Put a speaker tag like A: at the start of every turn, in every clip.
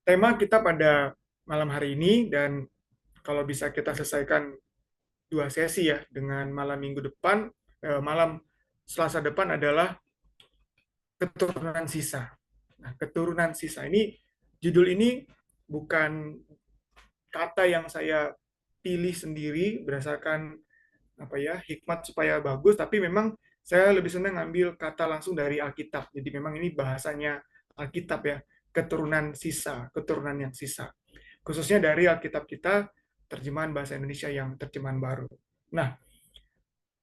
A: tema kita pada malam hari ini, dan kalau bisa kita selesaikan 2 sesi ya, dengan malam minggu depan, malam Selasa depan adalah keturunan sisa. Nah, keturunan sisa ini, judul ini bukan kata yang saya pilih sendiri berdasarkan apa ya, hikmat supaya bagus, tapi memang saya lebih senang ngambil kata langsung dari Alkitab. Jadi memang ini bahasanya Alkitab ya, keturunan sisa, keturunan yang sisa. Khususnya dari Alkitab kita, terjemahan bahasa Indonesia yang terjemahan baru. Nah,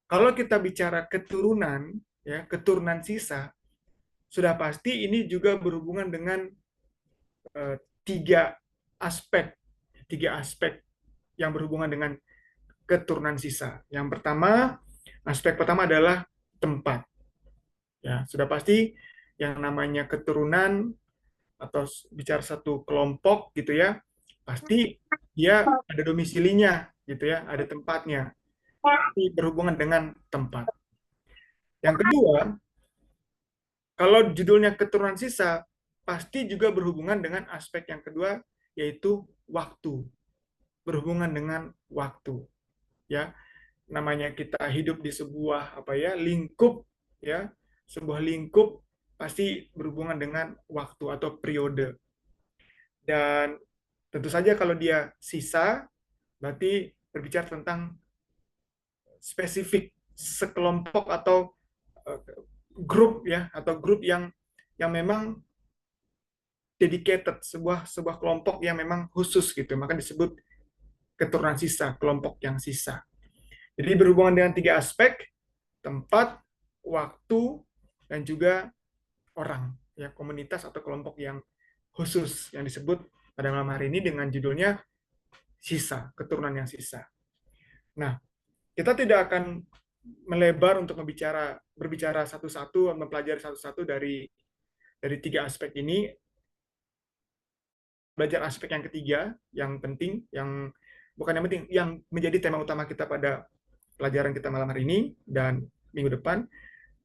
A: kalau kita bicara keturunan, ya, keturunan sisa, sudah pasti ini juga berhubungan dengan eh, tiga aspek, tiga aspek yang berhubungan dengan keturunan sisa. Yang pertama, aspek pertama adalah tempat. Ya, sudah pasti yang namanya keturunan atau bicara satu kelompok gitu ya, pasti dia ada domisilinya gitu ya, ada tempatnya. Ini berhubungan dengan tempat. Yang kedua, kalau judulnya keturunan sisa, pasti juga berhubungan dengan aspek yang kedua, yaitu waktu. Berhubungan dengan waktu. Ya, namanya kita hidup di sebuah apa ya, lingkup ya, sebuah lingkup pasti berhubungan dengan waktu atau periode. Dan tentu saja kalau dia sisa, berarti berbicara tentang spesifik sekelompok atau uh, grup ya, atau grup yang memang dedicated, sebuah sebuah kelompok yang memang khusus gitu, maka disebut keturunan sisa, kelompok yang sisa. Jadi berhubungan dengan tiga aspek: tempat, waktu, dan juga orang, ya, komunitas atau kelompok yang khusus yang disebut pada malam hari ini dengan judulnya sisa, keturunan yang sisa. Nah, kita tidak akan melebar untuk berbicara satu-satu, mempelajari satu-satu dari tiga aspek ini. Belajar aspek yang ketiga, yang penting, yang bukan yang penting, yang menjadi tema utama kita pada pelajaran kita malam hari ini dan minggu depan.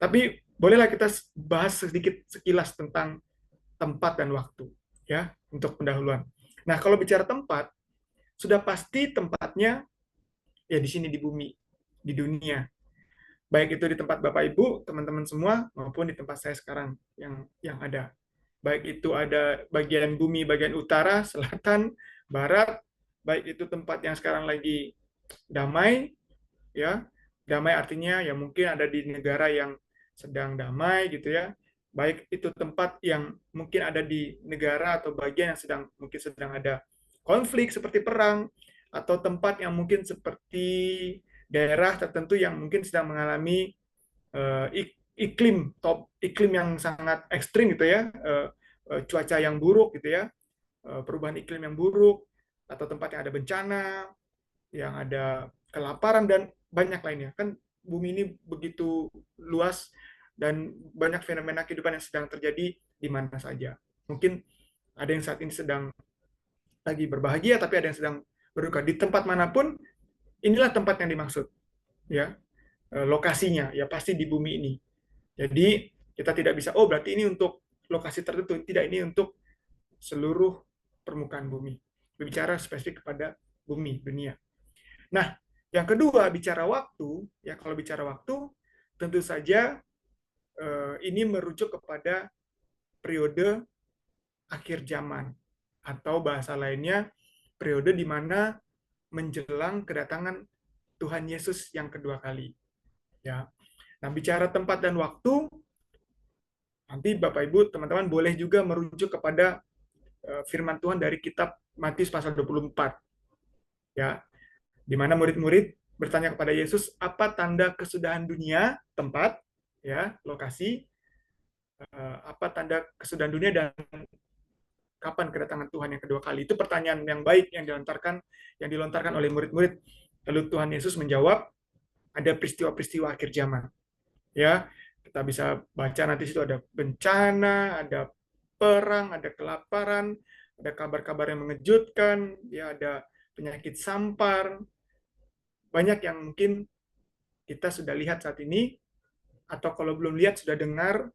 A: Tapi bolehlah kita bahas sedikit sekilas tentang tempat dan waktu, ya, untuk pendahuluan. Nah, kalau bicara tempat, sudah pasti tempatnya ya di sini, di bumi, di dunia. Baik itu di tempat Bapak Ibu, teman-teman semua, maupun di tempat saya sekarang yang ada. Baik itu ada bagian bumi, bagian utara, selatan, barat, baik itu tempat yang sekarang lagi damai, ya. Damai artinya ya mungkin ada di negara yang sedang damai gitu ya. Baik itu tempat yang mungkin ada di negara atau bagian yang mungkin sedang ada konflik seperti perang, atau tempat yang mungkin seperti daerah tertentu yang mungkin sedang mengalami uh, iklim yang sangat ekstrim gitu ya, cuaca yang buruk gitu ya, perubahan iklim yang buruk, atau tempat yang ada bencana, yang ada kelaparan dan banyak lainnya. Kan bumi ini begitu luas dan banyak fenomena kehidupan yang sedang terjadi di mana saja. Mungkin ada yang saat ini sedang lagi berbahagia, tapi ada yang sedang berduka. Di tempat manapun, inilah tempat yang dimaksud, ya, lokasinya ya pasti di bumi ini. Jadi kita tidak bisa, oh berarti ini untuk lokasi tertentu. Tidak, ini untuk seluruh permukaan bumi. Berbicara spesifik kepada bumi, dunia. Nah, yang kedua, bicara waktu, ya, kalau bicara waktu, tentu saja ini merujuk kepada periode akhir zaman, atau bahasa lainnya, periode di mana menjelang kedatangan Tuhan Yesus yang kedua kali. Ya. Nah, bicara tempat dan waktu, nanti Bapak Ibu, teman-teman boleh juga merujuk kepada firman Tuhan dari kitab Matius pasal 24. Ya, di mana murid-murid bertanya kepada Yesus, apa tanda kesudahan dunia, tempat, ya, lokasi, apa tanda kesudahan dunia dan kapan kedatangan Tuhan yang kedua kali. Itu pertanyaan yang baik yang dilontarkan oleh murid-murid. Lalu Tuhan Yesus menjawab, ada peristiwa-peristiwa akhir zaman. Ya, kita bisa baca nanti situ ada bencana, ada perang, ada kelaparan, ada kabar-kabar yang mengejutkan, ya, ada penyakit sampar, banyak yang mungkin kita sudah lihat saat ini, atau kalau belum lihat sudah dengar,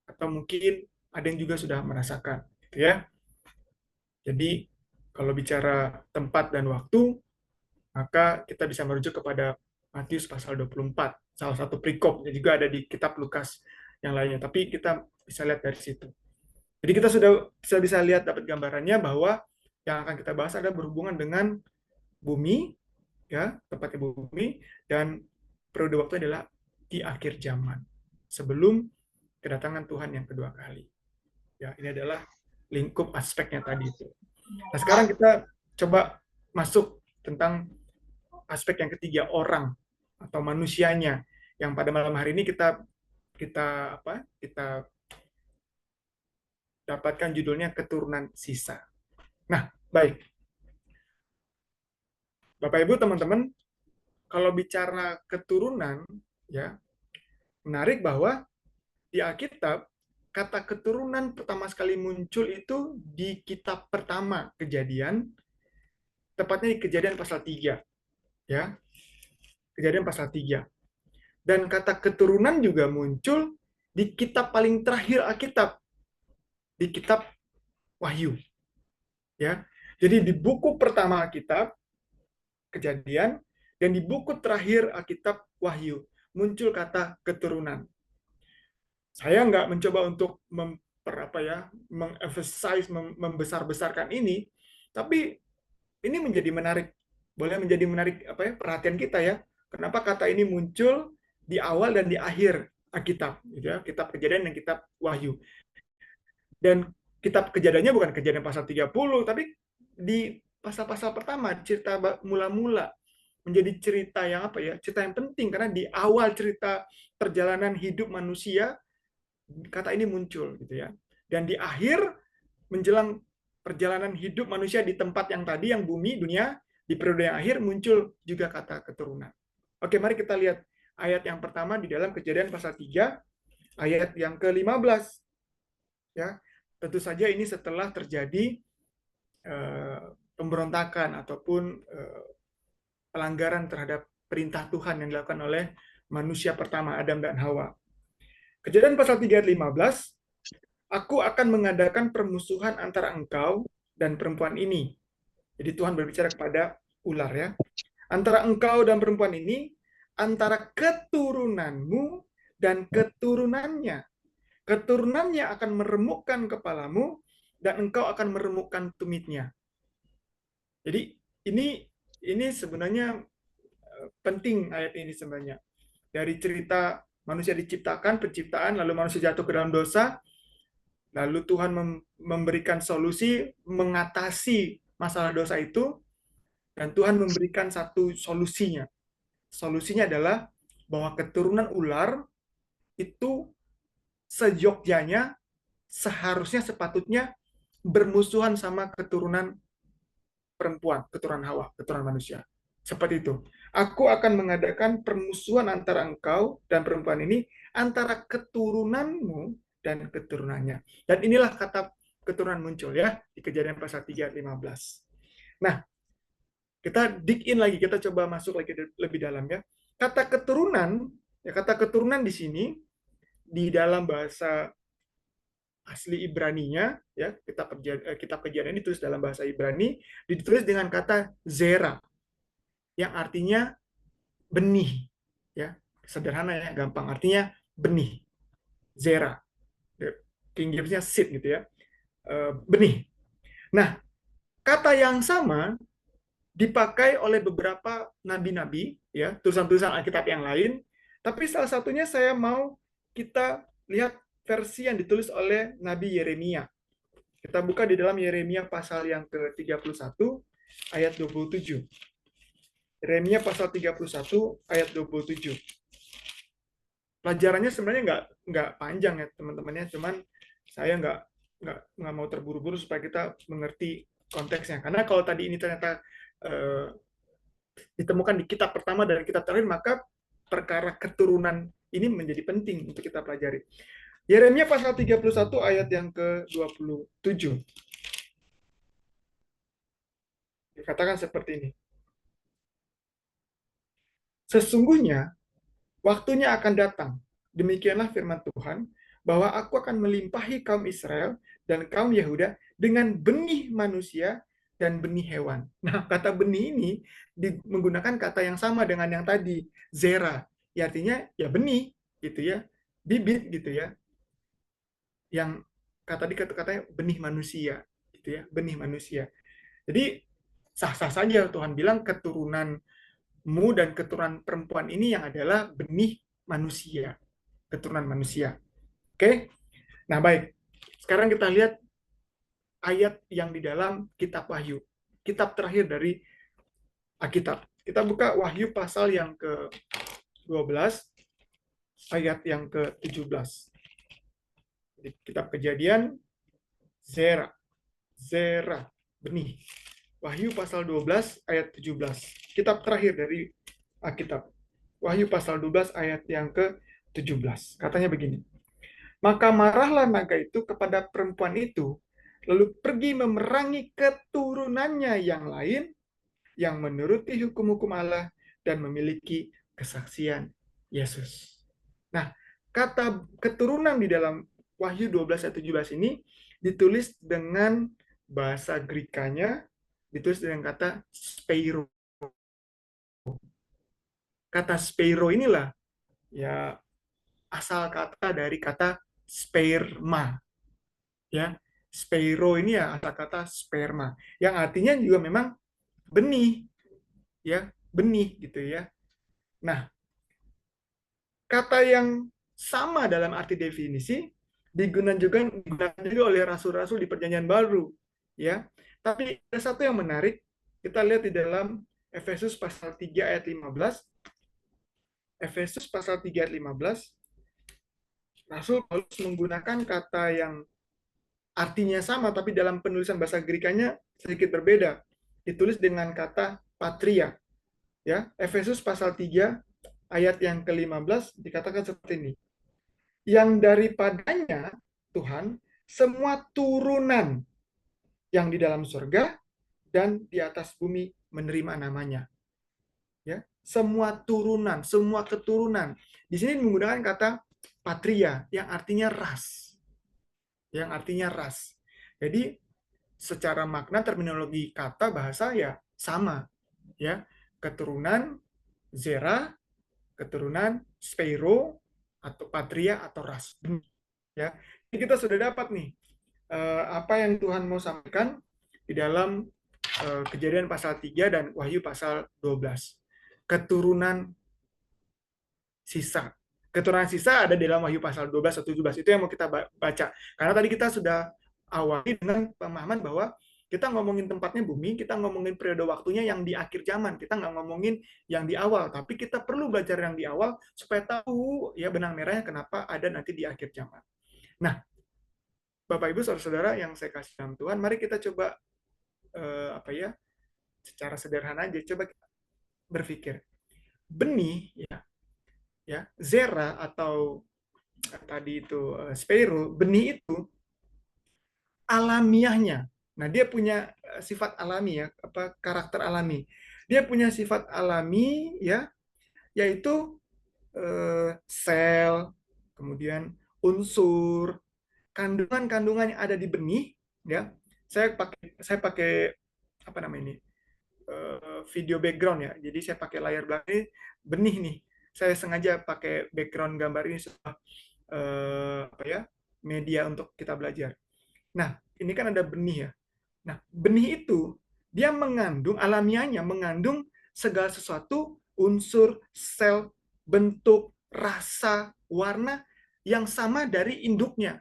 A: atau mungkin ada yang juga sudah merasakan, gitu ya. Jadi kalau bicara tempat dan waktu, maka kita bisa merujuk kepada Matius pasal 24, salah satu perikop yang juga ada di kitab Lukas yang lainnya. Tapi kita bisa lihat dari situ. Jadi kita sudah bisa lihat dapat gambarannya bahwa yang akan kita bahas ada berhubungan dengan bumi, ya, tepatnya bumi, dan periode waktu adalah di akhir zaman, sebelum kedatangan Tuhan yang kedua kali. Ya, ini adalah lingkup aspeknya tadi itu. Nah, sekarang kita coba masuk tentang aspek yang ketiga, orang atau manusianya, yang pada malam hari ini kita kita apa? Kita dapatkan judulnya keturunan sisa. Nah, baik. Bapak Ibu, teman-teman, kalau bicara keturunan, ya, menarik bahwa di Alkitab kata keturunan pertama sekali muncul itu di kitab pertama Kejadian, tepatnya di Kejadian pasal 3, ya. Kejadian pasal 3. Dan kata keturunan juga muncul di kitab paling terakhir Alkitab, di kitab Wahyu, ya. Jadi di buku pertama Alkitab Kejadian dan di buku terakhir Alkitab Wahyu muncul kata keturunan. Saya nggak mencoba untuk mengemphasize, membesar-besarkan ini, tapi ini menjadi menarik, boleh menjadi menarik perhatian kita ya. Kenapa kata ini muncul di awal dan di akhir Alkitab, gitu ya, kitab Kejadian dan kitab Wahyu. Dan kitab Kejadiannya bukan Kejadian pasal 30, tapi di pasal-pasal pertama, cerita mula-mula, menjadi cerita yang cerita yang penting, karena di awal cerita perjalanan hidup manusia kata ini muncul, gitu ya. Dan di akhir menjelang perjalanan hidup manusia di tempat yang tadi, yang bumi, dunia, di periode yang akhir muncul juga kata keturunan. Oke, mari kita lihat ayat yang pertama di dalam Kejadian pasal 3, ayat yang ke-15. Ya, tentu saja ini setelah terjadi pemberontakan ataupun pelanggaran terhadap perintah Tuhan yang dilakukan oleh manusia pertama, Adam dan Hawa. Kejadian pasal 3 ayat 15, aku akan mengadakan permusuhan antara engkau dan perempuan ini. Jadi Tuhan berbicara kepada ular, ya. Antara engkau dan perempuan ini, antara keturunanmu dan keturunannya. Keturunannya akan meremukkan kepalamu dan engkau akan meremukkan tumitnya. Jadi ini sebenarnya penting ayat ini sebenarnya. Dari cerita manusia diciptakan, penciptaan, lalu manusia jatuh ke dalam dosa, lalu Tuhan memberikan solusi mengatasi masalah dosa itu, dan Tuhan memberikan satu solusinya. Solusinya adalah bahwa keturunan ular itu seyogyanya, seharusnya, sepatutnya bermusuhan sama keturunan perempuan, keturunan Hawa, keturunan manusia. Seperti itu. Aku akan mengadakan permusuhan antara engkau dan perempuan ini, antara keturunanmu dan keturunannya. Dan inilah kata keturunan muncul, ya, di Kejadian pasal 3 ayat 15. Nah, kita dig in lagi, kita coba masuk lagi lebih dalam, ya. Kata keturunan, ya, kata keturunan di sini di dalam bahasa asli Ibraninya, ya, kitab Kejadian ini ditulis dalam bahasa Ibrani, ditulis dengan kata zera, yang artinya benih, ya, sederhana ya, gampang, artinya benih, zera, King James-nya seed, gitu ya, benih. Nah, kata yang sama dipakai oleh beberapa nabi-nabi, ya, tulisan-tulisan Alkitab yang lain, tapi salah satunya saya mau kita lihat versi yang ditulis oleh Nabi Yeremia. Kita buka di dalam Yeremia pasal yang ke-31 ayat 27. Yeremia pasal 31 ayat 27. Pelajarannya sebenarnya nggak panjang ya teman-temannya, cuman saya nggak mau terburu-buru supaya kita mengerti konteksnya. Karena kalau tadi ini ternyata ditemukan di kitab pertama dan kitab terakhir, maka perkara keturunan ini menjadi penting untuk kita pelajari. Yeremia pasal 31 ayat yang ke-27. Dikatakan seperti ini. Sesungguhnya waktunya akan datang, demikianlah firman Tuhan, bahwa aku akan melimpahi kaum Israel dan kaum Yehuda dengan benih manusia dan benih hewan. Nah, kata benih ini menggunakan kata yang sama dengan yang tadi, zera. Ya, artinya ya benih gitu ya, bibit gitu ya. Yang kata tadi kata-katanya benih manusia gitu ya, benih manusia. Jadi sah-sah saja Tuhan bilang keturunanmu dan keturunan perempuan ini yang adalah benih manusia, keturunan manusia. Oke? Nah, baik. Sekarang kita lihat ayat yang di dalam kitab Wahyu. Kitab terakhir dari Alkitab. Kita buka Wahyu pasal yang ke-12, ayat yang ke-17. Di kitab Kejadian, Zera. Zera, benih. Wahyu pasal 12 ayat 17. Kitab terakhir dari Alkitab. Wahyu pasal 12 ayat yang ke-17. Katanya begini. Maka marahlah naga itu kepada perempuan itu, lalu pergi memerangi keturunannya yang lain yang menuruti hukum-hukum Allah dan memiliki kesaksian Yesus. Nah, kata keturunan di dalam Wahyu 12 ayat 17 ini ditulis dengan bahasa Grekanya, ditulis dengan kata speiro. Kata speiro inilah ya asal kata dari kata sperma. Ya, speiro ini ya asal kata sperma, yang artinya juga memang benih, ya, benih gitu ya. Nah, kata yang sama dalam arti definisi digunakan juga oleh rasul-rasul di Perjanjian Baru, ya. Tapi ada satu yang menarik, kita lihat di dalam Efesus pasal 3 ayat 15. Efesus pasal 3 ayat 15, Rasul Paulus menggunakan kata yang artinya sama tapi dalam penulisan bahasa Grekanya sedikit berbeda. Ditulis dengan kata patria, ya. Efesus pasal 3 ayat yang ke-15 dikatakan seperti ini. Yang daripadanya Tuhan semua turunan yang di dalam surga dan di atas bumi menerima namanya. Ya, semua turunan, semua keturunan. Di sini menggunakan kata patria yang artinya ras. Yang artinya ras. Jadi secara makna terminologi kata bahasa ya sama, ya. Keturunan zera, keturunan speiro atau patria atau ras, ya. Jadi kita sudah dapat nih apa yang Tuhan mau sampaikan di dalam Kejadian pasal 3 dan Wahyu pasal 12. Keturunan sisa. Keturunan sisa ada di dalam Wahyu pasal 12 atau 17. Itu yang mau kita baca. Karena tadi kita sudah awali dengan pemahaman bahwa kita ngomongin tempatnya bumi, kita ngomongin periode waktunya yang di akhir zaman. Kita nggak ngomongin yang di awal, tapi kita perlu belajar yang di awal supaya tahu ya benang merahnya kenapa ada nanti di akhir zaman. Nah, Bapak Ibu saudara-saudara yang saya kasih dalam Tuhan, mari kita coba apa ya, secara sederhana aja coba kita berpikir. Benih ya, zera atau tadi itu speiro, benih itu alamiahnya. Nah, dia punya sifat alami ya, apa karakter alami. Dia punya sifat alami ya, yaitu sel, kemudian unsur, kandungan-kandungan yang ada di benih ya. Saya pakai apa namanya ini? Video background ya. Jadi saya pakai layar belakang ini benih nih. Saya sengaja pakai background gambar ini sebuah apa ya? Media untuk kita belajar. Nah, ini kan ada benih ya. Nah, benih itu dia mengandung alamiahnya mengandung segala sesuatu unsur, sel, bentuk, rasa, warna yang sama dari induknya,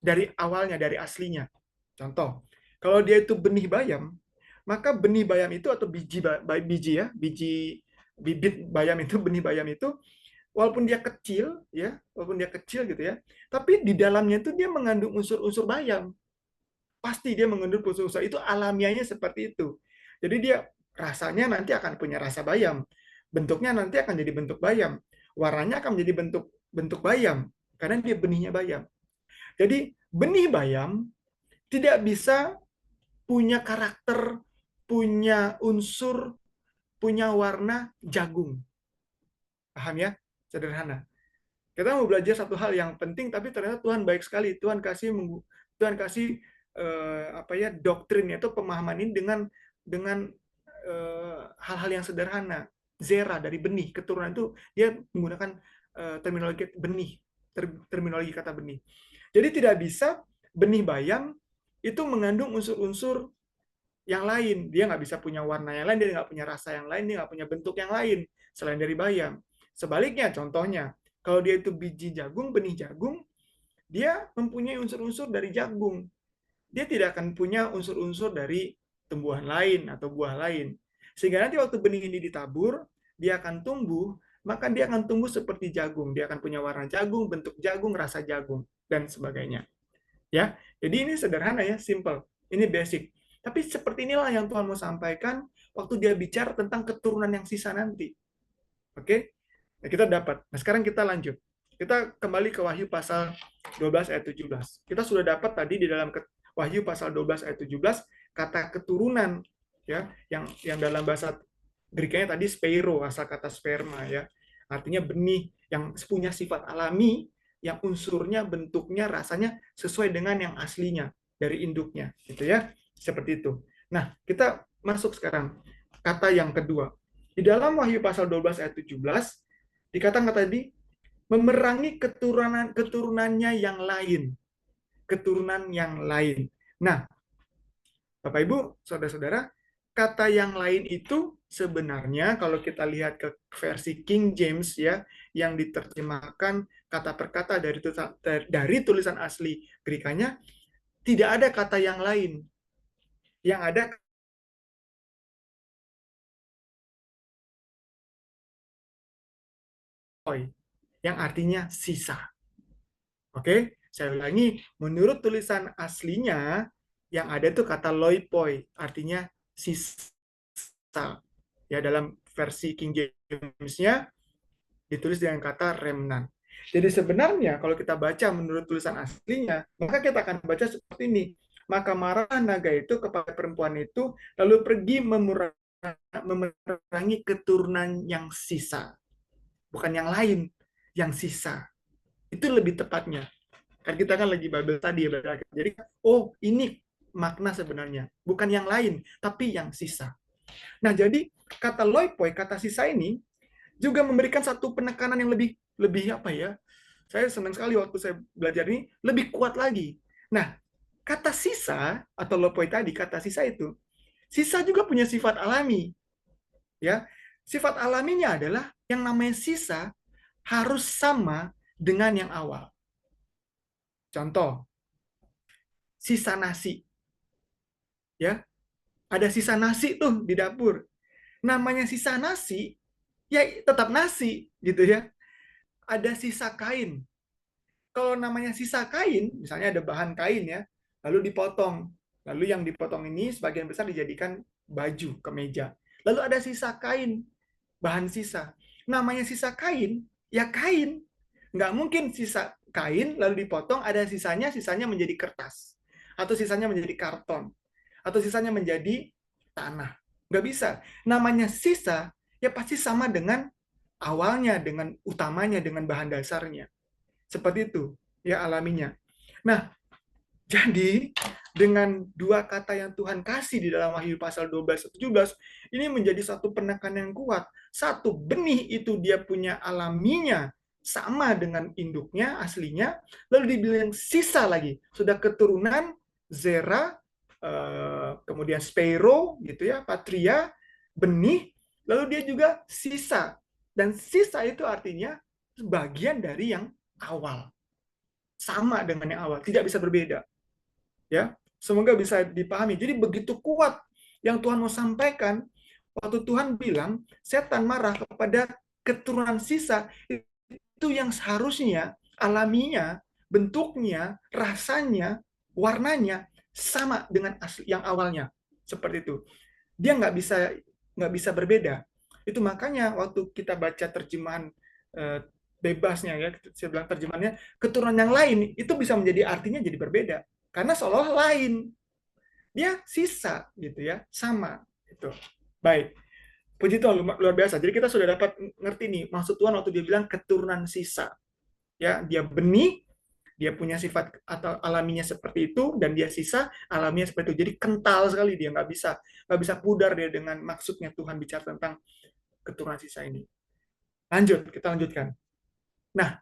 A: dari awalnya, dari aslinya. Contoh, kalau dia itu benih bayam, maka benih bayam itu atau biji ya, bibit bayam itu, benih bayam itu, walaupun dia kecil ya, walaupun dia kecil gitu ya, tapi di dalamnya itu dia mengandung unsur-unsur bayam. Pasti dia mengandung unsur-unsur itu, alamiahnya seperti itu. Jadi dia rasanya nanti akan punya rasa bayam, bentuknya nanti akan jadi bentuk bayam, warnanya akan menjadi bentuk bayam karena dia benihnya bayam. Jadi benih bayam tidak bisa punya karakter, punya unsur, punya warna jagung. Paham ya? Sederhana. Kita mau belajar satu hal yang penting, tapi ternyata Tuhan baik sekali. Tuhan kasih apa ya, doktrin itu, pemahaman ini dengan hal-hal yang sederhana. Zera, dari benih, keturunan itu dia menggunakan terminologi benih, terminologi kata benih. Jadi tidak bisa benih bayam itu mengandung unsur-unsur yang lain. Dia nggak bisa punya warna yang lain, dia nggak punya rasa yang lain, dia nggak punya bentuk yang lain selain dari bayam. Sebaliknya, contohnya, kalau dia itu biji jagung, benih jagung, dia mempunyai unsur-unsur dari jagung. Dia tidak akan punya unsur-unsur dari tumbuhan lain atau buah lain. Sehingga nanti waktu benih ini ditabur, dia akan tumbuh, maka dia akan tumbuh seperti jagung. Dia akan punya warna jagung, bentuk jagung, rasa jagung, dan sebagainya. Ya, jadi ini sederhana ya, simple. Ini basic. Tapi seperti inilah yang Tuhan mau sampaikan waktu dia bicara tentang keturunan yang sisa nanti. Oke? Nah, kita dapat. Nah, sekarang kita lanjut. Kita kembali ke Wahyu pasal 12 ayat 17. Kita sudah dapat tadi di dalam Wahyu pasal 12 ayat 17 kata keturunan, ya, yang dalam bahasa Greknya tadi speiro, asal kata sperma, ya. Artinya benih yang punya sifat alami, yang unsurnya, bentuknya, rasanya sesuai dengan yang aslinya dari induknya, gitu ya. Seperti itu. Nah, kita masuk sekarang kata yang kedua. Di dalam Wahyu pasal 12 ayat 17 dikatakan tadi memerangi keturunannya yang lain, keturunan yang lain. Nah, Bapak Ibu, saudara-saudara, kata yang lain itu sebenarnya kalau kita lihat ke versi King James ya, yang diterjemahkan kata per kata dari tulisan asli Grekanya, tidak ada kata yang lain. Yang ada koi, yang artinya sisa. Oke, saya ulangi, menurut tulisan aslinya yang ada itu kata loipoi, artinya sisa. Ya, dalam versi King James-nya ditulis dengan kata remnant. Jadi sebenarnya kalau kita baca menurut tulisan aslinya, maka kita akan baca seperti ini. Maka marah naga itu kepada perempuan itu, lalu pergi memerangi keturunan yang sisa. Bukan yang lain, yang sisa. Itu lebih tepatnya. Kan kita kan lagi Bible tadi ya. Jadi, oh ini makna sebenarnya. Bukan yang lain, tapi yang sisa. Nah, jadi kata loipoi, kata sisa ini, juga memberikan satu penekanan yang lebih lebih apa ya? Saya senang sekali waktu saya belajar ini lebih kuat lagi. Nah, kata sisa atau lopoi tadi, kata sisa itu, sisa juga punya sifat alami, ya. Sifat alaminya adalah yang namanya sisa harus sama dengan yang awal. Contoh, sisa nasi, ya. Ada sisa nasi tuh di dapur. Namanya sisa nasi, ya tetap nasi gitu ya. Ada sisa kain, kalau namanya sisa kain, misalnya ada bahan kain ya, lalu dipotong. Lalu yang dipotong ini sebagian besar dijadikan baju, kemeja. Lalu ada sisa kain, bahan sisa. Namanya sisa kain, ya kain. Nggak mungkin sisa kain lalu dipotong, ada sisanya, sisanya menjadi kertas. Atau sisanya menjadi karton. Atau sisanya menjadi tanah. Nggak bisa. Namanya sisa, ya pasti sama dengan awalnya, dengan utamanya, dengan bahan dasarnya. Seperti itu ya alaminya. Nah, jadi dengan dua kata yang Tuhan kasih di dalam Wahyu pasal 12 17 ini menjadi satu penekanan yang kuat. Satu, benih itu dia punya alaminya sama dengan induknya aslinya, lalu dibilang sisa lagi, sudah keturunan Zera, kemudian Spero gitu ya, Patria, benih, lalu dia juga sisa. Dan sisa itu artinya bagian dari yang awal, sama dengan yang awal, tidak bisa berbeda. Ya, semoga bisa dipahami. Jadi begitu kuat yang Tuhan mau sampaikan waktu Tuhan bilang setan marah kepada keturunan sisa, itu yang seharusnya alaminya, bentuknya, rasanya, warnanya sama dengan asli yang awalnya. Seperti itu. Dia nggak bisa berbeda. Itu makanya waktu kita baca terjemahan bebasnya ya, saya bilang terjemahannya keturunan yang lain itu bisa menjadi artinya jadi berbeda karena seolah lain, dia sisa gitu ya, sama itu. Baik, puji Tuhan luar biasa. Jadi kita sudah dapat ngerti nih maksud Tuhan waktu dia bilang keturunan sisa. Ya, dia benih, dia punya sifat atau alaminya seperti itu, dan dia sisa alaminya seperti itu. Jadi kental sekali, dia nggak bisa pudar dia dengan maksudnya Tuhan bicara tentang keturunan sisa ini. Lanjut, kita lanjutkan. Nah,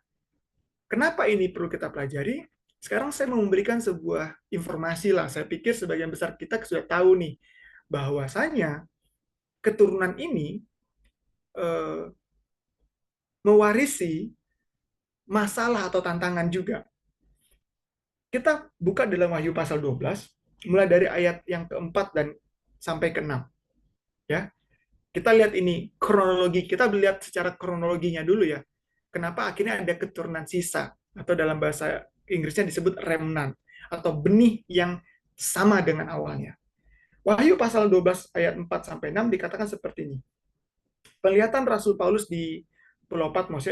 A: kenapa ini perlu kita pelajari? Sekarang saya mau memberikan sebuah informasi lah. Saya pikir sebagian besar kita sudah tahu nih, bahwasanya keturunan ini eh, mewarisi masalah atau tantangan juga. Kita buka dalam Wahyu pasal 12, mulai dari ayat yang keempat dan sampai ke-6. Ya, kita lihat ini kronologi, kita lihat secara kronologinya dulu ya. Kenapa akhirnya ada keturunan sisa, atau dalam bahasa Inggrisnya disebut remnant, atau benih yang sama dengan awalnya. Wahyu pasal 12 ayat 4 sampai 6 dikatakan seperti ini. Penglihatan Rasul Paulus di Pulau Patmos,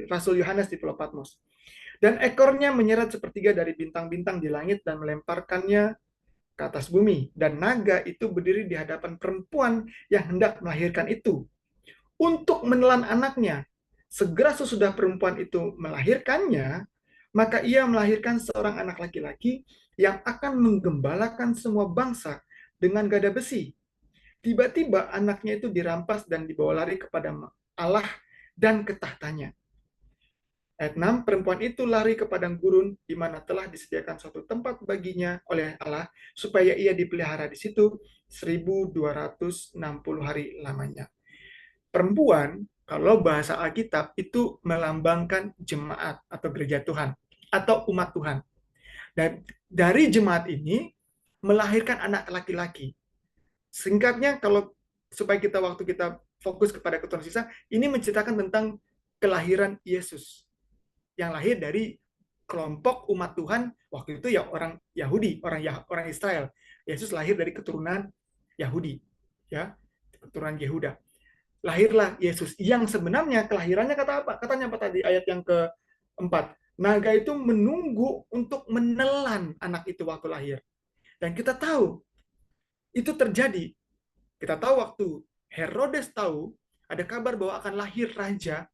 A: Rasul Yohanes di Pulau Patmos. Dan ekornya menyeret sepertiga dari bintang-bintang di langit dan melemparkannya ke atas bumi. Dan naga itu berdiri di hadapan perempuan yang hendak melahirkan itu untuk menelan anaknya. Segera sesudah perempuan itu melahirkannya, maka ia melahirkan seorang anak laki-laki yang akan menggembalakan semua bangsa dengan gada besi. Tiba-tiba anaknya itu dirampas dan dibawa lari kepada Allah dan ke tahtanya. Ayat 6, perempuan itu lari ke padang gurun di mana telah disediakan suatu tempat baginya oleh Allah supaya ia dipelihara di situ 1260 hari lamanya. Perempuan, kalau bahasa Alkitab itu melambangkan jemaat atau gereja Tuhan atau umat Tuhan. Dan dari jemaat ini melahirkan anak laki-laki. Singkatnya, kalau supaya waktu kita fokus kepada keturunan sisa, ini menceritakan tentang kelahiran Yesus yang lahir dari kelompok umat Tuhan waktu itu ya, orang Yahudi, orang Israel. Yesus lahir dari keturunan Yahudi, ya, keturunan Yehuda. Lahirlah Yesus yang sebenarnya kelahirannya kata apa? Katanya apa tadi ayat yang keempat? Naga itu menunggu untuk menelan anak itu waktu lahir. Dan kita tahu itu terjadi. Kita tahu waktu Herodes tahu ada kabar bahwa akan lahir raja,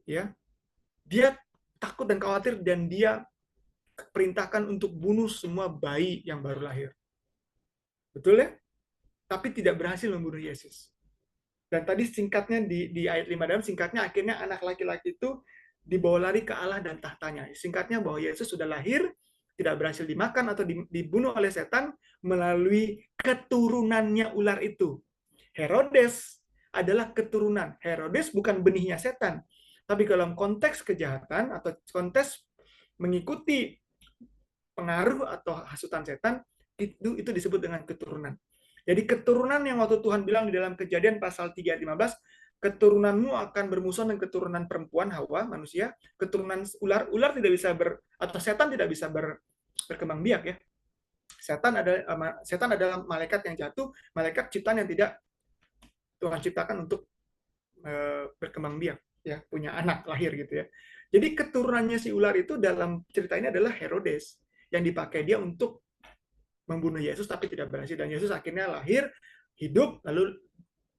A: ya, dia takut dan khawatir dan dia perintahkan untuk bunuh semua bayi yang baru lahir. Betul ya? Tapi tidak berhasil membunuh Yesus. Dan tadi singkatnya di ayat 5 dalam singkatnya akhirnya anak laki-laki itu dibawa lari ke Allah dan tahtanya. Singkatnya bahwa Yesus sudah lahir, tidak berhasil dimakan atau dibunuh oleh setan melalui keturunannya ular itu. Herodes adalah keturunan. Herodes bukan benihnya setan. Tapi dalam konteks kejahatan atau konteks mengikuti pengaruh atau hasutan setan, itu disebut dengan keturunan. Jadi keturunan yang waktu Tuhan bilang di dalam Kejadian pasal 3 ayat 15, keturunanmu akan bermusuhan dengan keturunan perempuan Hawa, manusia, keturunan ular tidak bisa atau setan tidak bisa berkembang biak ya. Setan adalah malaikat yang jatuh, malaikat ciptaan yang tidak Tuhan ciptakan untuk berkembang biak, ya, punya anak lahir gitu ya. Jadi keturunannya si ular itu dalam cerita ini adalah Herodes yang dipakai dia untuk membunuh Yesus tapi tidak berhasil, dan Yesus akhirnya lahir, hidup, lalu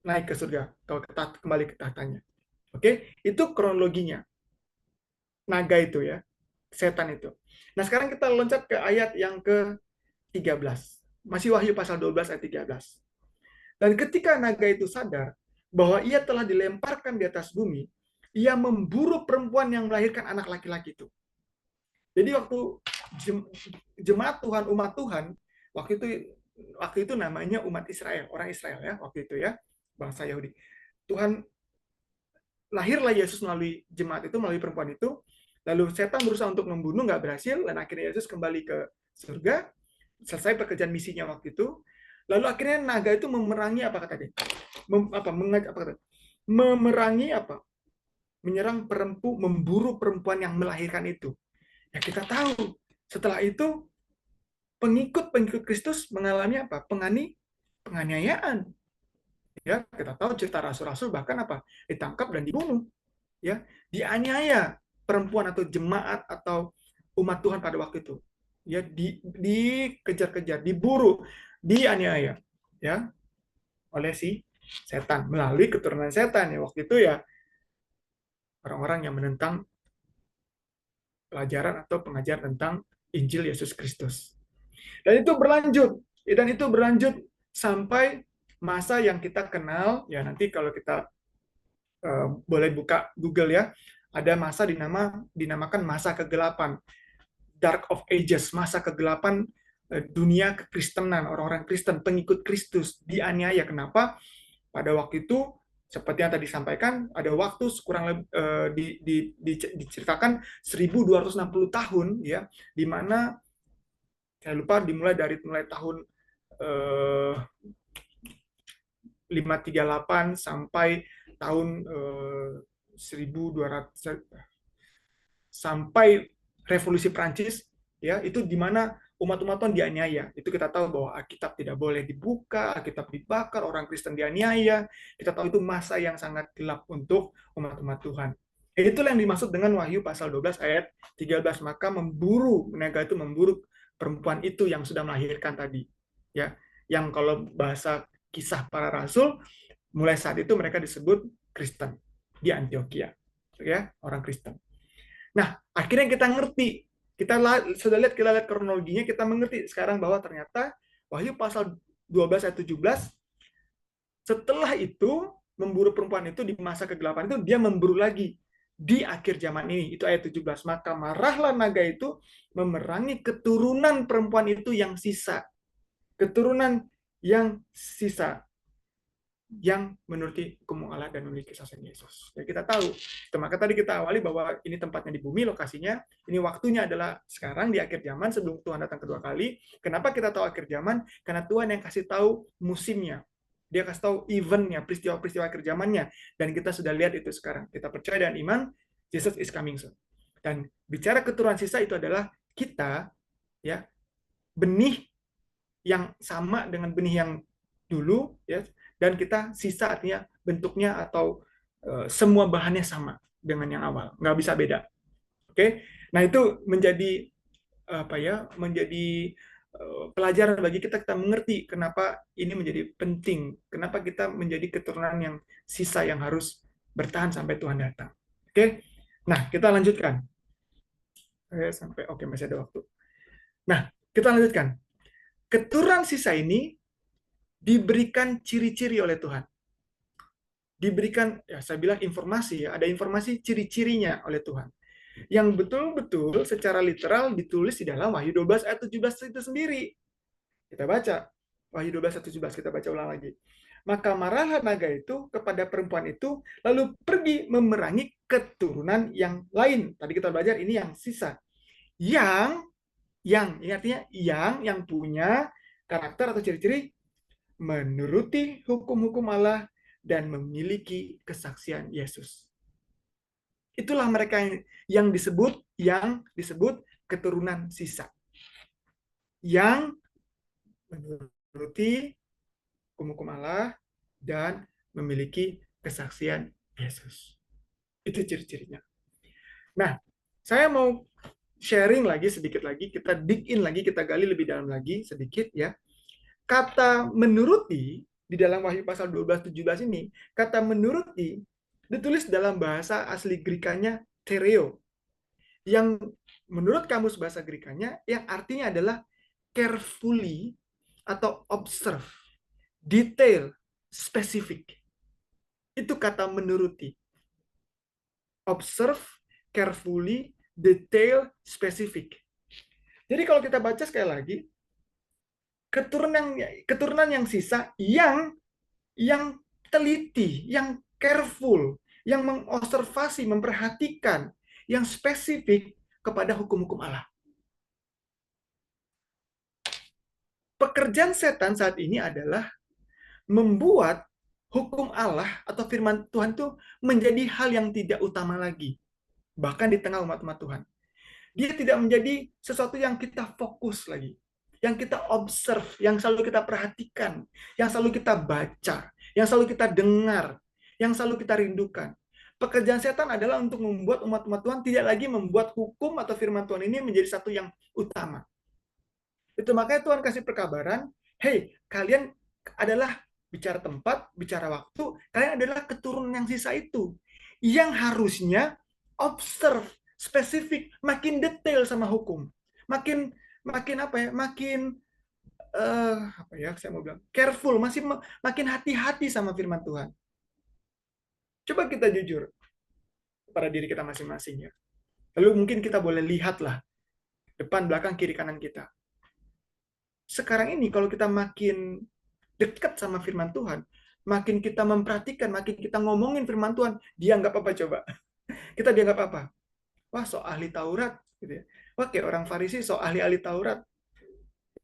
A: naik ke surga, kembali ke tahtanya. Oke, itu kronologinya. Naga itu ya, setan itu. Nah, sekarang kita loncat ke ayat yang ke-13. Masih Wahyu pasal 12 ayat 13. Dan ketika naga itu sadar bahwa ia telah dilemparkan di atas bumi, ia memburu perempuan yang melahirkan anak laki-laki itu. Jadi waktu jemaat Tuhan, umat Tuhan, waktu itu namanya umat Israel, orang Israel ya, waktu itu ya, bangsa Yahudi. Tuhan, lahirlah Yesus melalui jemaat itu, melalui perempuan itu. Lalu setan berusaha untuk membunuh, nggak berhasil, dan akhirnya Yesus kembali ke surga, selesai pekerjaan misinya waktu itu. Lalu akhirnya naga itu memerangi apa kata dia? Memerangi apa? Menyerang memburu perempuan yang melahirkan itu. Ya kita tahu, setelah itu pengikut Kristus mengalami apa? Penganiayaan. Ya, kita tahu cerita rasul-rasul bahkan apa? Ditangkap dan dibunuh. Ya, dianiaya perempuan atau jemaat atau umat Tuhan pada waktu itu. Ya, dikejar-kejar, diburu, dianiaya, ya, oleh si setan melalui keturunan setan ya waktu itu ya, orang-orang yang menentang pelajaran atau pengajaran tentang Injil Yesus Kristus. Dan itu berlanjut sampai masa yang kita kenal, ya nanti kalau kita boleh buka Google ya, ada masa dinamakan masa kegelapan, Dark of Ages, masa kegelapan dunia kekristenan, orang-orang Kristen, pengikut Kristus dianiaya. Kenapa? Pada waktu itu, seperti yang tadi disampaikan, ada waktu kurang lebih diceritakan 1260 tahun, ya, di mana saya lupa dimulai dari tahun 538 sampai tahun 1200 sampai revolusi Prancis, ya, itu di mana umat-umat Tuhan dianiaya. Itu kita tahu bahwa Alkitab tidak boleh dibuka, Alkitab dibakar, orang Kristen dianiaya. Kita tahu itu masa yang sangat gelap untuk umat-umat Tuhan. Itulah yang dimaksud dengan Wahyu pasal 12 ayat 13, maka naga itu memburu perempuan itu yang sudah melahirkan tadi. Ya, yang kalau bahasa Kisah Para Rasul, mulai saat itu mereka disebut Kristen di Antioquia. Ya, orang Kristen. Nah, akhirnya kita ngerti, kita lihat kronologinya, kita mengerti sekarang bahwa ternyata Wahyu pasal 12 ayat 17, setelah itu memburu perempuan itu di masa kegelapan itu, dia memburu lagi di akhir zaman ini. Itu ayat 17. Maka marahlah naga itu memerangi keturunan perempuan itu yang sisa. Keturunan yang sisa, yang menuruti hukum Allah dan memiliki kesaksian Yesus. Ya, kita tahu. Maka tadi kita awali bahwa ini tempatnya di bumi, lokasinya. Ini waktunya adalah sekarang di akhir zaman sebelum Tuhan datang kedua kali. Kenapa kita tahu akhir zaman? Karena Tuhan yang kasih tahu musimnya. Dia kasih tahu eventnya, peristiwa-peristiwa akhir zamannya. Dan kita sudah lihat itu sekarang. Kita percaya dan iman, Jesus is coming soon. Dan bicara keturunan sisa itu adalah kita, ya, benih yang sama dengan benih yang dulu, ya, dan kita sisa artinya bentuknya atau semua bahannya sama dengan yang awal, nggak bisa beda. Oke, nah itu menjadi menjadi pelajaran bagi kita mengerti kenapa ini menjadi penting, kenapa kita menjadi keturunan yang sisa yang harus bertahan sampai Tuhan datang. Oke, nah kita lanjutkan sampai masih ada waktu. Nah, kita lanjutkan. Keturunan sisa ini diberikan ciri-ciri oleh Tuhan. Diberikan, ya saya bilang informasi, ya, ada informasi ciri-cirinya oleh Tuhan. Yang betul-betul secara literal ditulis di dalam Wahyu 12 ayat 17 itu sendiri. Kita baca Wahyu 12 ayat 17, kita baca ulang lagi. Maka marahlah naga itu kepada perempuan itu, lalu pergi memerangi keturunan yang lain. Tadi kita belajar ini yang sisa. Ini artinya yang punya karakter atau ciri-ciri menuruti hukum-hukum Allah dan memiliki kesaksian Yesus. Itulah mereka yang disebut keturunan sisa. Yang menuruti hukum-hukum Allah dan memiliki kesaksian Yesus. Itu ciri-cirinya. Nah, saya mau sharing lagi sedikit lagi, kita dig in lagi, kita gali lebih dalam lagi sedikit ya. Kata menuruti di dalam Wahyu pasal 12-17 ini, kata menuruti ditulis dalam bahasa asli Grekanya thereo, yang menurut kamus bahasa Grekanya yang artinya adalah carefully atau observe, detail, spesifik. Itu kata menuruti. Observe, carefully, detail, spesifik. Jadi kalau kita baca sekali lagi, keturunan yang sisa yang teliti, yang careful, yang mengobservasi, memperhatikan, yang spesifik kepada hukum-hukum Allah. Pekerjaan setan saat ini adalah membuat hukum Allah atau firman Tuhan itu menjadi hal yang tidak utama lagi. Bahkan di tengah umat-umat Tuhan. Dia tidak menjadi sesuatu yang kita fokus lagi. Yang kita observe, yang selalu kita perhatikan, yang selalu kita baca, yang selalu kita dengar, yang selalu kita rindukan. Pekerjaan setan adalah untuk membuat umat-umat Tuhan tidak lagi membuat hukum atau firman Tuhan ini menjadi satu yang utama. Itu makanya Tuhan kasih perkabaran, hey, kalian adalah bicara tempat, bicara waktu, kalian adalah keturunan yang sisa itu. Yang harusnya observe, spesifik, makin detail sama hukum, makin makin apa ya, makin apa ya, saya mau bilang careful, makin hati-hati sama firman Tuhan. Coba kita jujur pada diri kita masing-masing ya. Lalu mungkin kita boleh lihatlah depan, belakang, kiri, kanan kita. Sekarang ini kalau kita makin dekat sama firman Tuhan, makin kita memperhatikan, makin kita ngomongin firman Tuhan, dianggap apa coba? Kita dianggap apa? Wah, so ahli Taurat, gitu ya. Wah, kayak orang Farisi, so ahli-ahli Taurat,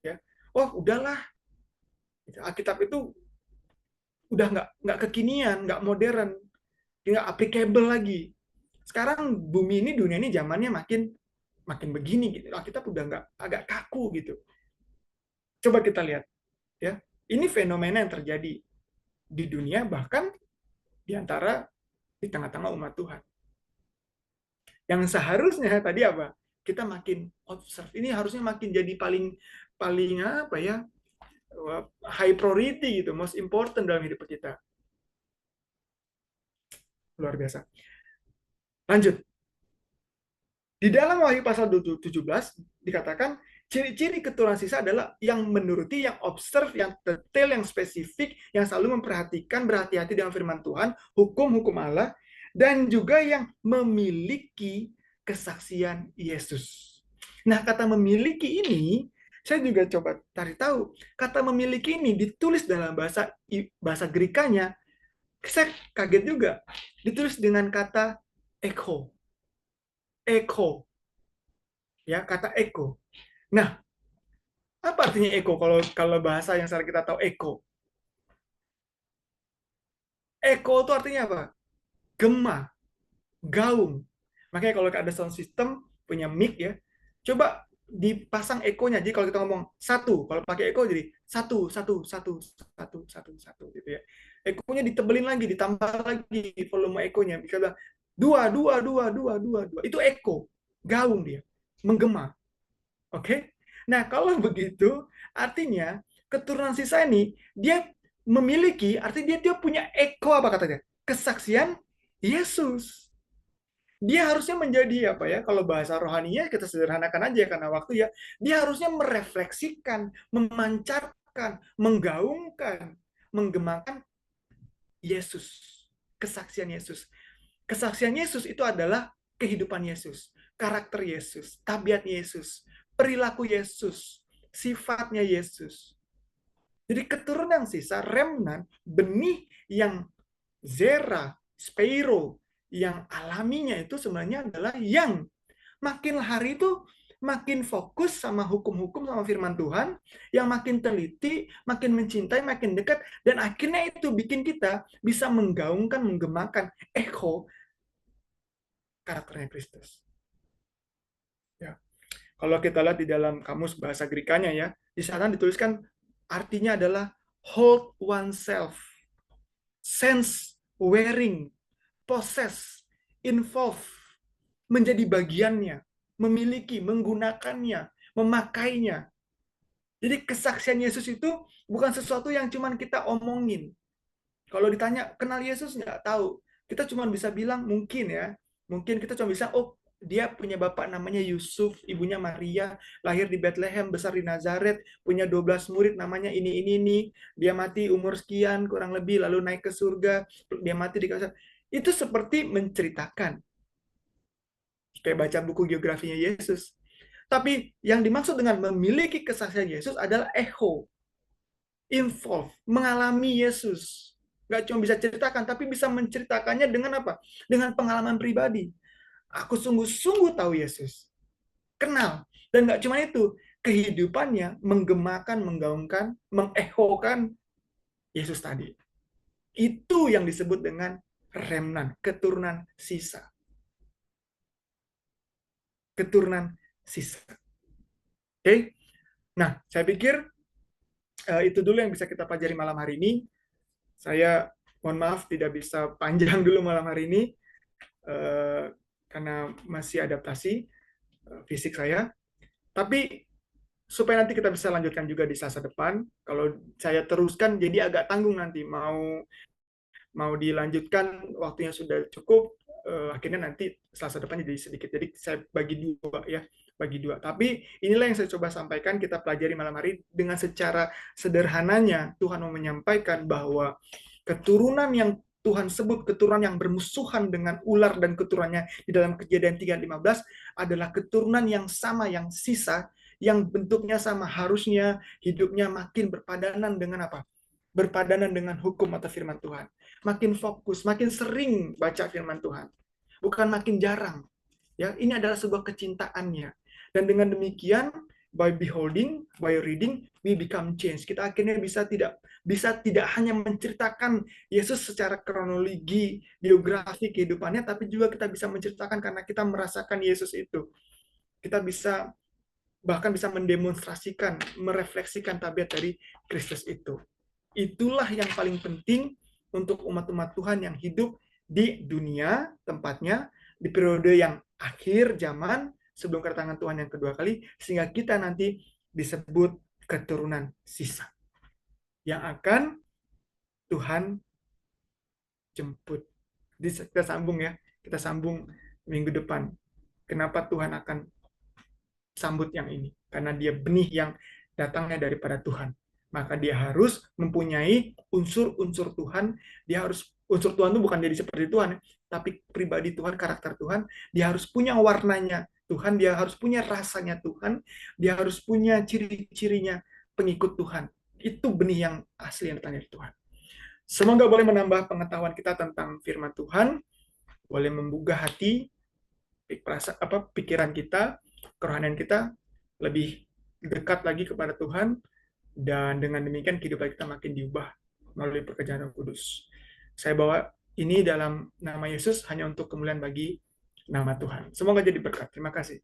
A: ya. Wah, udahlah. Alkitab itu udah nggak kekinian, nggak modern, nggak applicable lagi. Sekarang bumi ini, dunia ini zamannya makin makin begini gitu. Alkitab udah nggak, agak kaku gitu. Coba kita lihat, ya. Ini fenomena yang terjadi di dunia, bahkan di antara di tengah-tengah umat Tuhan. Yang seharusnya tadi apa? Kita makin observe. Ini harusnya makin jadi paling paling apa ya? High priority gitu, most important dalam hidup kita. Luar biasa. Lanjut. Di dalam Wahyu pasal 17 dikatakan ciri-ciri keturunan sisa adalah yang menuruti, yang observe, yang detail, yang spesifik, yang selalu memperhatikan, berhati-hati dengan firman Tuhan, hukum-hukum Allah, dan juga yang memiliki kesaksian Yesus. Nah, kata memiliki ini, saya juga coba cari tahu. Kata memiliki ini ditulis dalam bahasa Grekanya, saya kaget juga. Ditulis dengan kata echo. Echo. Ya, kata echo. Nah, apa artinya echo kalau kalau bahasa yang sekarang kita tahu echo? Echo itu artinya apa? Gema, gaung. Makanya kalau ada sound system punya mic ya, coba dipasang ekonya. Jadi kalau kita ngomong satu, kalau pakai echo jadi satu, satu, satu, satu, satu, satu gitu ya. Ekonya ditebelin lagi, ditambah lagi volume ekonya. Bisa bilang dua, dua, dua, dua, dua, dua. Itu echo, gaung dia, menggema. Oke? Nah, kalau begitu, artinya keturunan sisa ini dia memiliki, artinya dia punya echo apa katanya? Kesaksian Yesus. Dia harusnya menjadi apa ya? Kalau bahasa rohaninya kita sederhanakan aja karena waktu ya. Dia harusnya merefleksikan, memancarkan, menggaungkan, menggemakan Yesus. Kesaksian Yesus. Kesaksian Yesus itu adalah kehidupan Yesus, karakter Yesus, tabiat Yesus, perilaku Yesus, sifatnya Yesus. Jadi keturunan sisa, remnant, benih yang zera, spiro, yang alaminya itu sebenarnya adalah yang makin hari itu makin fokus sama hukum-hukum sama firman Tuhan, yang makin teliti, makin mencintai, makin dekat, dan akhirnya itu bikin kita bisa menggaungkan, menggemakan echo karakternya Kristus. Ya. Kalau kita lihat di dalam kamus bahasa Grekanya ya, di sana dituliskan artinya adalah hold oneself, sense, wearing, possess, involve, menjadi bagiannya, memiliki, menggunakannya, memakainya. Jadi kesaksian Yesus itu bukan sesuatu yang cuman kita omongin. Kalau ditanya, kenal Yesus nggak tahu. Kita cuma bisa bilang, mungkin ya, mungkin kita cuma bisa, oh dia punya bapak namanya Yusuf, ibunya Maria, lahir di Bethlehem, besar di Nazaret, punya 12 murid namanya ini. Dia mati umur sekian, kurang lebih, lalu naik ke surga, dia mati di kawasan. Itu seperti menceritakan. Kayak baca buku geografinya Yesus. Tapi yang dimaksud dengan memiliki kesaksian Yesus adalah echo, involve, mengalami Yesus. Nggak cuma bisa ceritakan, tapi bisa menceritakannya dengan apa? Dengan pengalaman pribadi. Aku sungguh-sungguh tahu Yesus. Kenal. Dan nggak cuma itu, kehidupannya menggemakan, menggaungkan, mengechokan Yesus tadi. Itu yang disebut dengan remnant, keturunan sisa. Keturunan sisa. Oke? Nah, saya pikir itu dulu yang bisa kita pelajari malam hari ini. Saya mohon maaf tidak bisa panjang dulu malam hari ini karena masih adaptasi fisik saya. Tapi supaya nanti kita bisa lanjutkan juga di Selasa depan. Kalau saya teruskan jadi agak tanggung nanti mau dilanjutkan waktunya sudah cukup akhirnya nanti Selasa depan jadi sedikit. Jadi saya bagi dua ya, bagi dua. Tapi inilah yang saya coba sampaikan, kita pelajari malam hari dengan secara sederhananya. Tuhan mau menyampaikan bahwa keturunan yang Tuhan sebut keturunan yang bermusuhan dengan ular dan keturunannya di dalam Kejadian 3:15 adalah keturunan yang sama, yang sisa, yang bentuknya sama, harusnya hidupnya makin berpadanan dengan apa? Berpadanan dengan hukum atau firman Tuhan. Makin fokus, makin sering baca firman Tuhan. Bukan makin jarang. Ya, ini adalah sebuah kecintaannya. Dan dengan demikian, by beholding, by reading, we become change. Kita akhirnya bisa tidak hanya menceritakan Yesus secara kronologi, biografi kehidupannya, tapi juga kita bisa menceritakan karena kita merasakan Yesus itu. Kita bisa bahkan bisa mendemonstrasikan, merefleksikan tabiat dari Kristus itu. Itulah yang paling penting untuk umat-umat Tuhan yang hidup di dunia tempatnya, di periode yang akhir zaman, sebelum kedatangan Tuhan yang kedua kali, sehingga kita nanti disebut keturunan sisa yang akan Tuhan jemput. Kita sambung ya, kita sambung minggu depan. Kenapa Tuhan akan sambut yang ini? Karena dia benih yang datangnya daripada Tuhan. Maka dia harus mempunyai unsur-unsur Tuhan. Dia harus unsur Tuhan itu bukan jadi seperti Tuhan, tapi pribadi Tuhan, karakter Tuhan. Dia harus punya warnanya Tuhan, dia harus punya rasanya Tuhan, dia harus punya ciri-cirinya pengikut Tuhan. Itu benih yang asli yang datang dari Tuhan. Semoga boleh menambah pengetahuan kita tentang firman Tuhan, boleh menggugah hati, pikiran kita, kerohanian kita lebih dekat lagi kepada Tuhan, dan dengan demikian kehidupan kita makin diubah melalui pekerjaan Roh Kudus. Saya bawa ini dalam nama Yesus hanya untuk kemuliaan bagi nama Tuhan. Semoga jadi berkat. Terima kasih.